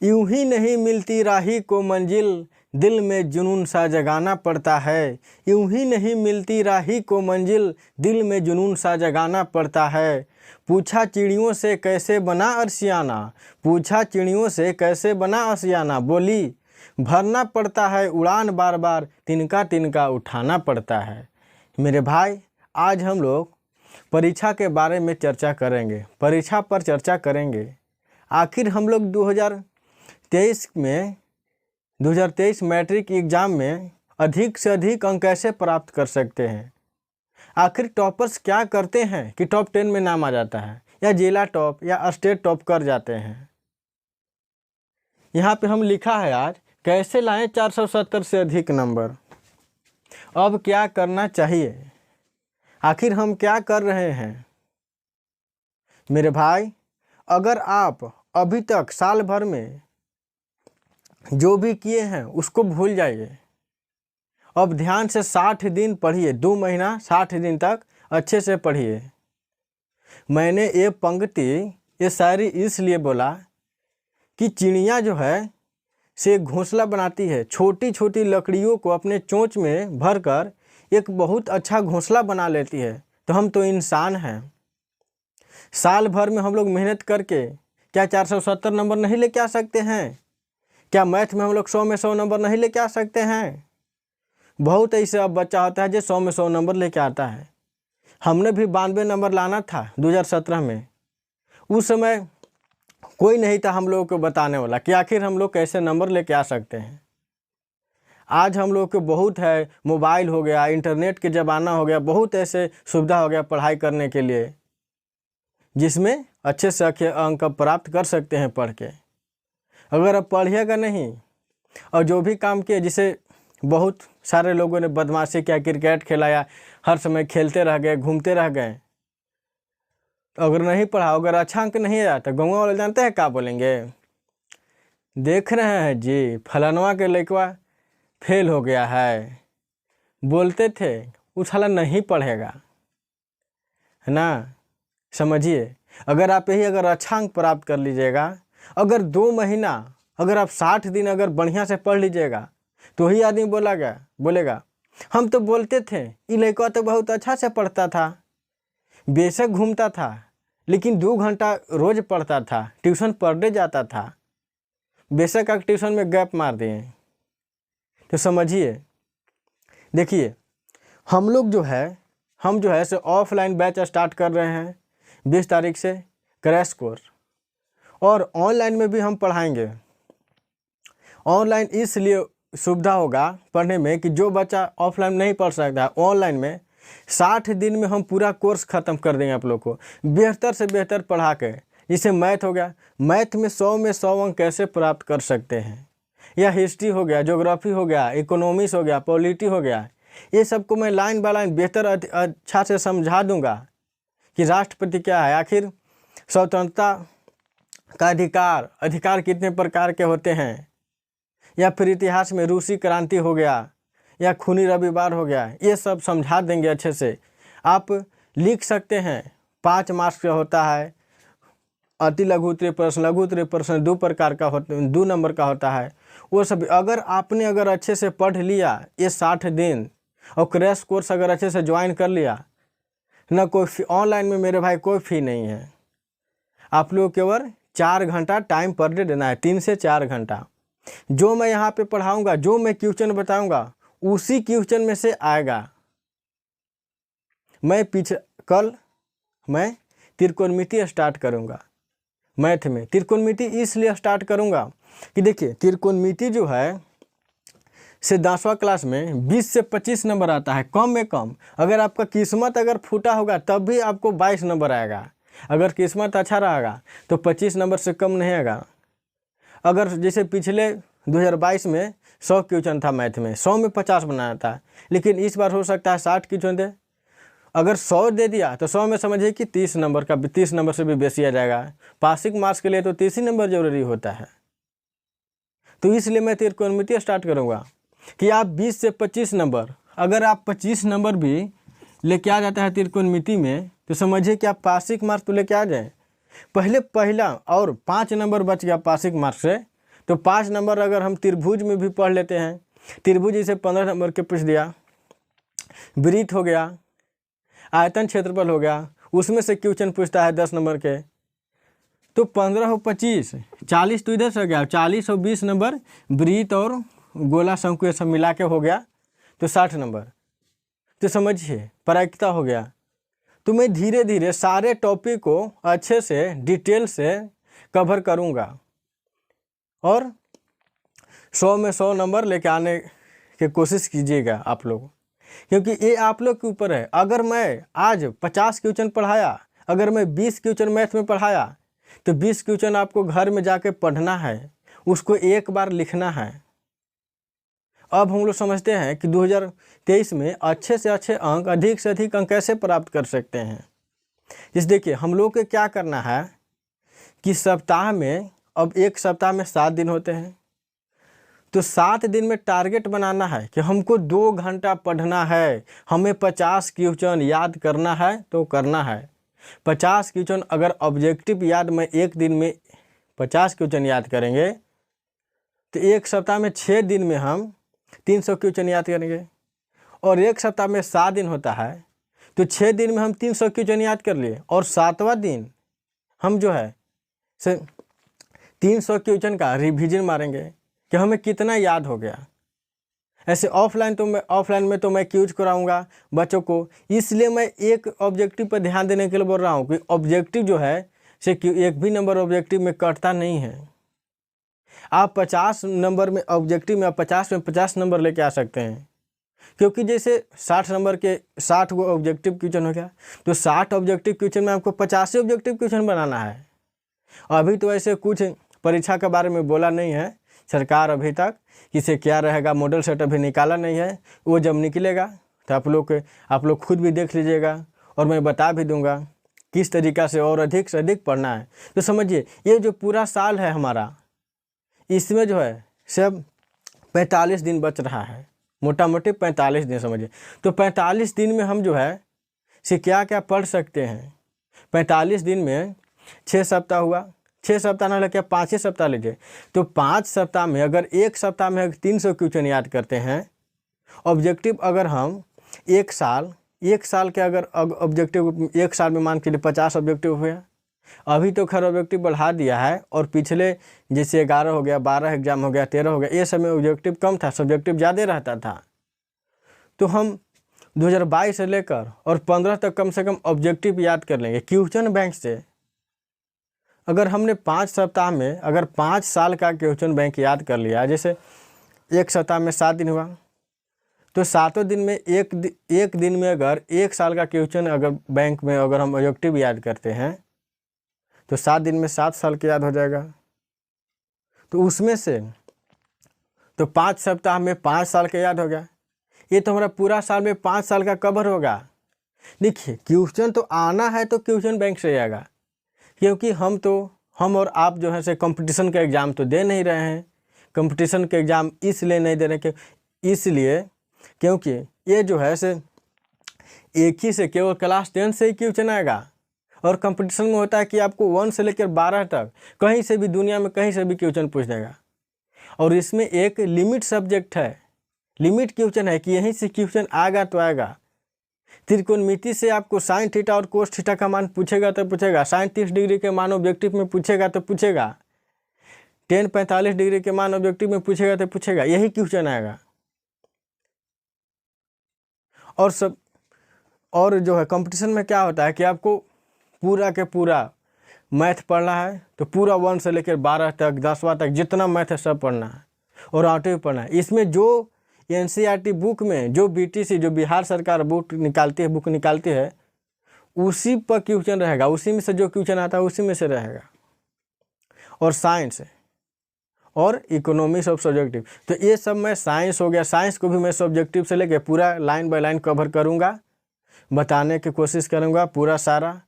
यूं ही नहीं मिलती राही को मंजिल, दिल में जुनून सा जगाना पड़ता है। यूं ही नहीं मिलती राही को मंजिल, दिल में जुनून सा जगाना पड़ता है। पूछा चिड़ियों से कैसे बना अर्शियाना, पूछा चिड़ियों से कैसे बना अर्शियाना, बोली भरना पड़ता है उड़ान बार बार, तिनका तिनका उठाना पड़ता है। मेरे भाई, आज हम लोग परीक्षा के बारे में चर्चा करेंगे, परीक्षा पर चर्चा करेंगे। आखिर हम लोग 2023 मैट्रिक एग्ज़ाम में अधिक से अधिक अंक कैसे प्राप्त कर सकते हैं। आखिर टॉपर्स क्या करते हैं कि टॉप 10 में नाम आ जाता है, या जिला टॉप या स्टेट टॉप कर जाते हैं। यहाँ पे हम लिखा है आज कैसे लाएं 470 से अधिक नंबर। अब क्या करना चाहिए, आखिर हम क्या कर रहे हैं। मेरे भाई, अगर आप अभी तक साल भर में जो भी किए हैं उसको भूल जाइए। अब ध्यान से 60 दिन पढ़िए, 2 महीना 60 दिन तक अच्छे से पढ़िए। मैंने ये पंक्ति, ये शायरी इसलिए बोला कि चिड़िया जो है से घोंसला बनाती है, छोटी छोटी लकड़ियों को अपने चोंच में भरकर एक बहुत अच्छा घोंसला बना लेती है। तो हम तो इंसान हैं। साल भर में हम लोग मेहनत करके क्या 470 नंबर नहीं लेके आ सकते हैं? क्या मैथ में हम लोग 100 में 100 नंबर नहीं लेके आ सकते हैं? बहुत ऐसे अब बच्चा होता है जो 100 में 100 नंबर लेके आता है। हमने भी 92 नंबर लाना था 2017 में। उस समय कोई नहीं था हम लोगों को बताने वाला कि आखिर हम लोग कैसे नंबर लेके आ सकते हैं। आज हम लोग को बहुत है, मोबाइल हो गया, इंटरनेट के ज़माना हो गया, बहुत ऐसे सुविधा हो गया पढ़ाई करने के लिए, जिसमें अच्छे से अच्छे अंक प्राप्त कर सकते हैं पढ़ के। अगर आप पढ़िएगा नहीं और जो भी काम किए, जिसे बहुत सारे लोगों ने बदमाशी किया, क्रिकेट खेलाया, हर समय खेलते रह गए, घूमते रह गए, अगर नहीं पढ़ा, अगर अच्छा अंक नहीं आया तो गाँव वाले जानते हैं क्या बोलेंगे? देख रहे हैं जी, फलानवा के लड़का फेल हो गया है, बोलते थे वो साला नहीं पढ़ेगा, है ना। समझिए, अगर आप यही अगर अच्छा अंक प्राप्त कर लीजिएगा, अगर 2 महीना, अगर आप 60 दिन अगर बढ़िया से पढ़ लीजिएगा, तो ही आदमी बोलेगा हम तो बोलते थे ये लड़का तो बहुत अच्छा से पढ़ता था, बेशक घूमता था, लेकिन 2 घंटा रोज पढ़ता था, ट्यूशन पढ़ने जाता था, बेशक आप ट्यूशन में गैप मार दिए। तो समझिए, देखिए, हम लोग जो है से ऑफलाइन बैच स्टार्ट कर रहे हैं 20 तारीख से, क्रैश कोर्स, और ऑनलाइन में भी हम पढ़ाएंगे। ऑनलाइन इसलिए सुविधा होगा पढ़ने में कि जो बच्चा ऑफलाइन नहीं पढ़ सकता, ऑनलाइन में 60 दिन में हम पूरा कोर्स ख़त्म कर देंगे आप लोग को, बेहतर से बेहतर पढ़ा के। जैसे मैथ हो गया, मैथ में 100 में 100 अंक कैसे प्राप्त कर सकते हैं, या हिस्ट्री हो गया, ज्योग्राफी हो गया, इकोनॉमिक्स हो गया, पॉलिटी हो गया, ये सबको मैं लाइन बाय लाइन बेहतर अच्छा से समझा दूंगा कि राष्ट्रपति क्या है, आखिर स्वतंत्रता का अधिकार कितने प्रकार के होते हैं, या फिर इतिहास में रूसी क्रांति हो गया, या खूनी रविवार हो गया, ये सब समझा देंगे अच्छे से। आप लिख सकते हैं, 5 मार्क्स का होता है, अति लघु उत्तरीय प्रश्न 2 प्रकार का होता, 2 नंबर का होता है, वो सब अगर आपने अगर अच्छे से पढ़ लिया ये 60 दिन, और क्रैश कोर्स अगर अच्छे से ज्वाइन कर लिया ना, कोई ऑनलाइन में मेरे भाई कोई फ़ी नहीं है। आप लोग केवल 4 घंटा टाइम पर डे देना है, 3 से 4 घंटा। जो मैं यहाँ पे पढ़ाऊँगा, जो मैं क्वेश्चन बताऊँगा, उसी क्वेश्चन में से आएगा। कल मैं त्रिकोणमिति स्टार्ट करूँगा। मैथ में त्रिकोणमिति इसलिए स्टार्ट करूँगा कि देखिए, त्रिकोणमिति जो है से 10वां क्लास में 20 से 25 नंबर आता है, कम में कम। अगर आपका किस्मत अगर फूटा होगा तब भी आपको 22 नंबर आएगा। अगर किस्मत अच्छा रहेगा तो 25 नंबर से कम नहीं आएगा। अगर जैसे पिछले 2022 में 100 क्वेश्चन था मैथ में, 100 में 50 बनाया था, लेकिन इस बार हो सकता है 60 क्वेश्चन दे। अगर 100 दे दिया तो 100 में समझिए कि 30 नंबर का, 30 नंबर से भी बेसी आ जाएगा। पासिंग मार्क्स के लिए तो 30 ही नंबर जरूरी होता है। तो इसलिए मैं त्रिकोणमिति स्टार्ट करूँगा कि आप 20 से 25 नंबर, अगर आप 25 नंबर भी लेके आ जाता है त्रिकोणमिति में, तो समझिए कि आप पासिंग मार्क्स तो लेके आ जाएँ। पहला और 5 नंबर बच गया पासिंग मार्क्स से, तो 5 नंबर अगर हम त्रिभुज में भी पढ़ लेते हैं, त्रिभुज इसे 15 नंबर के पूछ दिया, वृत्त हो गया, आयतन क्षेत्रफल हो गया, उसमें से क्वेश्चन पूछता है 10 नंबर के, तो 15 और 25 40 तो इधर से हो गया, 40 और 20 नंबर वृत्त और गोला शंकु ये सब मिला के हो गया, तो 60 नंबर। तो समझिए प्रायिकता हो गया। तो मैं धीरे धीरे सारे टॉपिक को अच्छे से डिटेल से कवर करूँगा और 100 में 100 नंबर लेके आने की कोशिश कीजिएगा आप लोग, क्योंकि ये आप लोग के ऊपर है। अगर मैं आज 50 क्वेश्चन पढ़ाया, अगर मैं 20 क्वेश्चन मैथ में पढ़ाया, तो 20 क्वेश्चन आपको घर में जाके पढ़ना है, उसको एक बार लिखना है। अब हम लोग समझते हैं कि 2023 में अच्छे से अच्छे अंक, अधिक से अधिक अंक कैसे प्राप्त कर सकते हैं। इस देखिए हम लोग को क्या करना है कि सप्ताह में, अब एक सप्ताह में 7 दिन होते हैं, तो 7 दिन में टारगेट बनाना है कि हमको 2 घंटा पढ़ना है, हमें 50 क्वेश्चन याद करना है तो करना है। 50 क्वेश्चन अगर ऑब्जेक्टिव याद में एक दिन में 50 क्वेश्चन याद करेंगे, तो एक सप्ताह में 6 दिन में हम 300 क्वेश्चन याद करेंगे। और एक सप्ताह में 7 दिन होता है, तो 6 दिन में हम 300 क्वेश्चन याद कर लिए, और 7वां दिन हम जो है से 300 क्वेश्चन का रिवीजन मारेंगे कि हमें कितना याद हो गया। ऐसे ऑफलाइन में तो मैं क्यूज कराऊंगा बच्चों को, इसलिए मैं एक ऑब्जेक्टिव पर ध्यान देने के लिए बोल रहा हूँ कि ऑब्जेक्टिव जो है से एक भी नंबर ऑब्जेक्टिव में कटता नहीं है। आप 50 नंबर में ऑब्जेक्टिव में, आप 50 में 50 नंबर लेके आ सकते हैं, क्योंकि जैसे 60 नंबर के 60 वो ऑब्जेक्टिव क्वेश्चन हो गया, तो 60 ऑब्जेक्टिव क्वेश्चन में आपको 85 ऑब्जेक्टिव क्वेश्चन बनाना है। अभी तो ऐसे कुछ परीक्षा के बारे में बोला नहीं है सरकार अभी तक, किसे क्या रहेगा, मॉडल सेट अभी निकाला नहीं है। वो जब निकलेगा तो आप लोग खुद भी देख लीजिएगा, और मैं बता भी दूंगा किस तरीक़ा से और अधिक से अधिक पढ़ना है। तो समझिए ये जो पूरा साल है हमारा, इसमें जो है सब 45 दिन बच रहा है, मोटा मोटी 45 दिन समझिए। तो 45 दिन में हम जो है से क्या क्या पढ़ सकते हैं। 45 दिन में 6 सप्ताह हुआ, 6 सप्ताह ना लेके 5 ही सप्ताह लीजिए, तो 5 सप्ताह में अगर एक सप्ताह में 300 क्वेश्चन याद करते हैं, ऑब्जेक्टिव अगर हम एक साल के अगर ऑब्जेक्टिव एक साल में मान के लिए 50 ऑब्जेक्टिव हुए। अभी तो खैर ऑब्जेक्टिव बढ़ा दिया है, और पिछले जैसे 11 हो गया, 12 एग्जाम हो गया, 13 हो गया, ये समय ऑब्जेक्टिव कम था, सब्जेक्टिव ज़्यादा रहता था। तो हम 2022 से लेकर और 15 तक कम से कम ऑब्जेक्टिव याद कर लेंगे क्वेश्चन बैंक से। अगर हमने 5 सप्ताह में अगर 5 साल का क्वेश्चन बैंक याद कर लिया, जैसे एक सप्ताह में 7 दिन हुआ, तो 7 दिन में एक दिन में अगर 1 साल का क्वेश्चन अगर बैंक में अगर हम ऑब्जेक्टिव याद करते हैं, तो 7 दिन में 7 साल के याद हो जाएगा। तो उसमें से तो 5 सप्ताह में 5 साल के याद हो गया। ये तो हमारा पूरा साल में 5 साल का कवर होगा। देखिए क्वेश्चन तो आना है तो क्वेश्चन बैंक से आएगा, क्योंकि हम और आप जो है से कंपटीशन का एग्ज़ाम तो दे नहीं रहे हैं। कंपटीशन के एग्ज़ाम इसलिए नहीं दे रहे कि क्योंकि ये जो है से एक ही से केवल क्लास 10 से ही क्वेश्चन आएगा, और कंपटीशन में होता है कि आपको 1 से लेकर 12 तक कहीं से भी दुनिया में कहीं से भी क्वेश्चन पूछ देगा। और इसमें एक लिमिट सब्जेक्ट है, लिमिट क्वेश्चन है कि यहीं से क्वेश्चन आएगा तो आएगा। त्रिकोणमिति से आपको साइन थीटा और कोस थीटा का मान पूछेगा तो पूछेगा, साइन 30 डिग्री के मान ऑब्जेक्टिव में पूछेगा तो पूछेगा, टेन 45 डिग्री के मान ऑब्जेक्टिव में पूछेगा तो पूछेगा, यही क्वेश्चन आएगा। और जो है कंपटीशन में क्या होता है कि आपको पूरा के पूरा मैथ पढ़ना है, तो पूरा 1 से लेकर 12 तक 10वां तक जितना मैथ है सब पढ़ना है, और ऑटो पढ़ना है। इसमें जो NCERT बुक में जो BTC जो बिहार सरकार बुक निकालती है उसी पर क्वेश्चन रहेगा, उसी में से जो क्वेश्चन आता है उसी में से रहेगा। और साइंस और इकोनॉमिक्स ऑफ सब्जेक्टिव, तो ये सब मैं साइंस हो गया, साइंस को भी मैं सब्जेक्टिव से लेके पूरा लाइन बाय लाइन कवर करूँगा, बताने की कोशिश करूँगा पूरा सारा,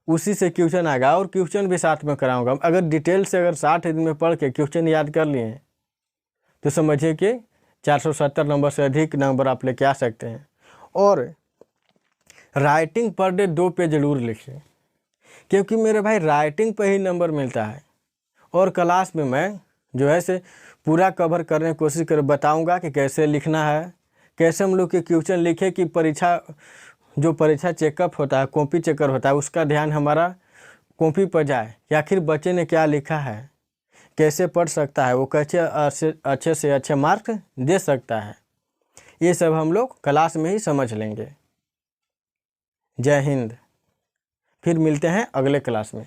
उसी से क्वेश्चन आएगा, और क्वेश्चन भी साथ में कराऊंगा। अगर डिटेल से अगर 60 दिन में पढ़ के क्वेश्चन याद कर लिए तो समझिए कि 470 नंबर से अधिक नंबर आप लेके आ सकते हैं। और राइटिंग पर डे 2 पेज जरूर लिखिए, क्योंकि मेरे भाई राइटिंग पे ही नंबर मिलता है, और क्लास में मैं जो है से पूरा कवर करने की कोशिश कर बताऊंगा कि कैसे लिखना है, कैसे हम लोग के क्वेश्चन लिखे कि परीक्षा चेकअप होता है, कॉपी चेकर होता है, उसका ध्यान हमारा कॉपी पर जाए कि आखिर बच्चे ने क्या लिखा है, कैसे पढ़ सकता है, वो कैसे अच्छे से अच्छे मार्क दे सकता है। ये सब हम लोग क्लास में ही समझ लेंगे। जय हिंद। फिर मिलते हैं अगले क्लास में।